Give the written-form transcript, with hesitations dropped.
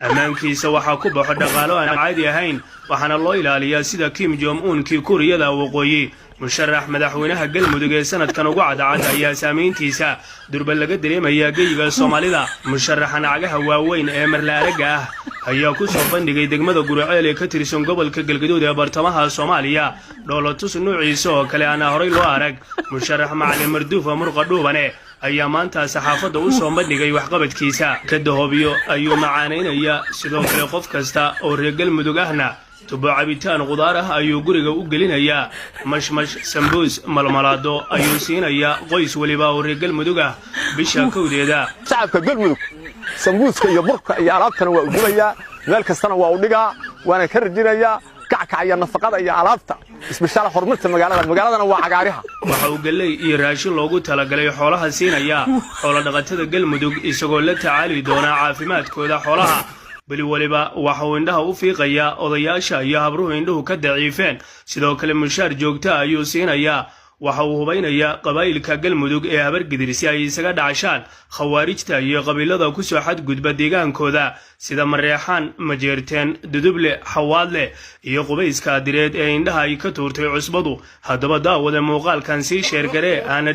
ammaankiisa waxaa ku baxo dhaqaalo aan caadi ahayn waxaana loo ilaaliyaa sida Kim Jong Un kii Kuuriyada Waqooyi musharax madaxweynaha galmudug ee sanadkan ugu cadcad ayaa saameyntiisa durba laga dareemaya geyga Soomaalida musharaxan cagaha waaweyn ee marla araga ah ayaa ku soo bandhigay degmada Guriceel ee ka tirsan gobolka Galgaduud ee bartamaha Soomaaliya dowladtus nuuciisa oo kale aan horay loo arag musharax Macalin Marduuf Murqa Dhuubane ayaa maanta saxaafadda u soo bandhigay waxqabadkiisa ka dahoobiyo ayuu macaaneynaya sidoo kale qof kasta oo reer galmudug ahna tubo cabitaan qudaar ah ayuu guriga u gelinayaa mashmash sambuus malmalaado ayuu siinaya qoys waliba oo reer galmudug ah bisha kowdeeda shacabka galmudug sambuuska iyo burka iyo alaabtana waa u gubaya meel kastana waa u dhigaa waana ka rajinaya kacka iyo nafaqada iyo alaabta isbishaal horumarta magaaladana waa cagaariha waxa uu galay iyo raashin loogu talagalay xoolaha siinaya xoolo dhaqatada galmudug isagoo la tacaali doona caafimaadkooda xoolaha bali waliba waxa uu indhaha u fiiqaya odayaasha iyo habruhu indhuhu ka daciifeen sidoo kale mushaar joogta ayuu siinaya waxa uu hubaynaya qabaa'ilka galmudug ee habargidir si ay isaga dhacashaan khawaarijta iyo qabiilada ku soo xadgudba deegaankooda sida Mareexaan Majeerteen Duduble Xawaadle iyo Qubayska direed ee indhaha ay ka tuurtay cusbadu haddaba daawada muuqaalkan si sheer gare aan